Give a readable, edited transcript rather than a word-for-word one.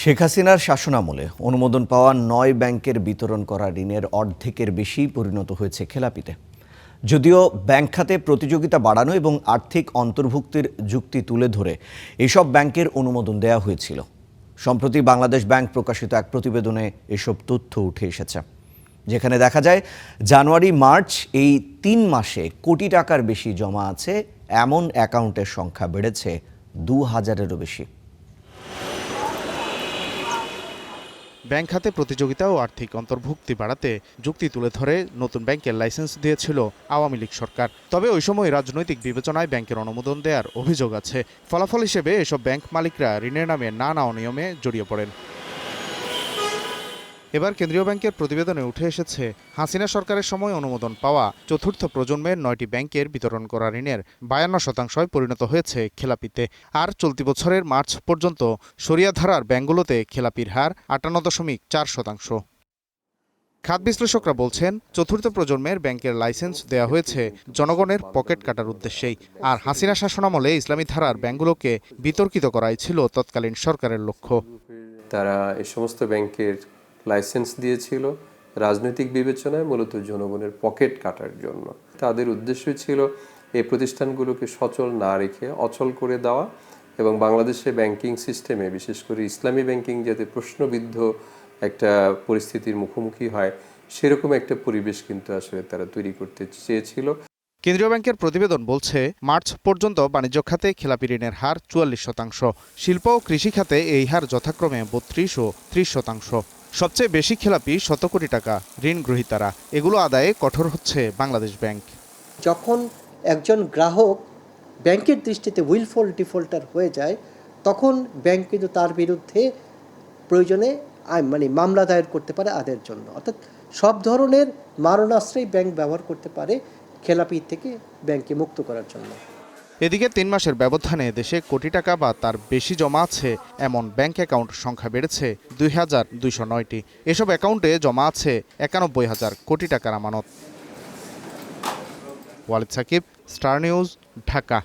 শেখ হাসিনার শাসনামলে অনুমোদন পাওয়া ৯ ব্যাংকের বিতরণ করা ঋণের অর্ধেকের বেশি পরিণত হয়েছে খেলাপিতে। যদিও ব্যাংক খাতে প্রতিযোগিতা বাড়ানো এবং আর্থিক অন্তর্ভুক্তির যুক্তি তুলে ধরে এসব ব্যাংকের অনুমোদন দেওয়া হয়েছিল, সম্প্রতি বাংলাদেশ ব্যাংক প্রকাশিত এক প্রতিবেদনে এসব তথ্য উঠে এসেছে, যেখানে দেখা যায় জানুয়ারি মার্চ এই ৩ মাসে কোটি টাকার বেশি জমা আছে এমন অ্যাকাউন্টের সংখ্যা বেড়েছে ২,০০০-এরও বেশি। ব্যাংক খাতে প্রতিযোগিতা ও আর্থিক অন্তর্ভুক্তি বাড়াতে যুক্তি তুলে ধরে নতুন ব্যাংকের লাইসেন্স দিয়েছিল আওয়ামী লীগ সরকার। তবে ওই সময় রাজনৈতিক বিবেচনায় ব্যাংকের অনুমোদন দেওয়ার অভিযোগ আছে। ফলাফল হিসেবে এসব ব্যাংক মালিকরা ঋণের নামে নানা অনিয়মে জড়িয়ে পড়েন। এবার কেন্দ্রীয় ব্যাংকের প্রতিবেদনে উঠে এসেছে, হাসিনা সরকারের সময় অনুমোদন পাওয়া চতুর্থ প্রজন্মের ৯টি ব্যাংকের বিতরণ করা ঋণের ৫২% পরিণত হয়েছে খেলাপিতে। আর চলতি বছরের মার্চ পর্যন্ত শরিয়াধারার ব্যাংকগুলোতে খেলাপির হার ৫৮.৪%। খাত বিশ্লেষকরা বলছেন, চতুর্থ প্রজন্মের ব্যাংকের লাইসেন্স দেওয়া হয়েছে জনগণের পকেট কাটার উদ্দেশ্যেই। আর হাসিনা শাসনামলে ইসলামী ধারার ব্যাংকগুলোকে বিতর্কিত করাই ছিল তৎকালীন সরকারের লক্ষ্য। তারা এই সমস্ত ব্যাংকের লাইসেন্স দিয়েছিল রাজনৈতিক বিবেচনায়, মূলত জনগণের পকেট কাটার জন্য। তাদের উদ্দেশ্য ছিল এই প্রতিষ্ঠানগুলোকে সচল না রেখে অচল করে দেওয়া এবং বাংলাদেশে ব্যাংকিং সিস্টেমে বিশেষ করে ইসলামী ব্যাংকিং যাতে প্রশ্নবিদ্ধ একটা পরিস্থিতির মুখোমুখি হয়, সেরকম একটা পরিবেশ কিন্তু আসলে তারা তৈরি করতে চেয়েছিল। কেন্দ্রীয় ব্যাংকের প্রতিবেদন বলছে, মার্চ পর্যন্ত বাণিজ্য খাতে খেলাপি ঋণের হার ৪৪%, শিল্প ও কৃষি খাতে এই হার যথাক্রমে ৩২ ও ৩০%। সবচেয়ে বেশি খেলাপি ১০০ কোটি টাকা ঋণ গ্রহীতারা। এগুলো আদায়ে কঠোর হচ্ছে বাংলাদেশ ব্যাংক। যখন একজন গ্রাহক ব্যাংকের দৃষ্টিতে উইলফুল ডিফল্টার হয়ে যায়, তখন ব্যাংক কিন্তু তার বিরুদ্ধে প্রয়োজনে মামলা দায়ের করতে পারে আদায়ের জন্য। অর্থাৎ সব ধরনের মারণাস্ত্রই ব্যাংক ব্যবহার করতে পারে খেলাপি থেকে ব্যাংককে মুক্ত করার জন্য। এদিকে ৩ মাসের ব্যবধানে দেশে কোটি টাকা বা তার বেশি জমা আছে এমন ব্যাংক অ্যাকাউন্ট সংখ্যা বেড়েছে ২,২০৯টি। এসব অ্যাকাউন্টে জমা আছে ৯১,০০০ কোটি টাকার আমানত। Walid Sakib, Star News, Dhaka.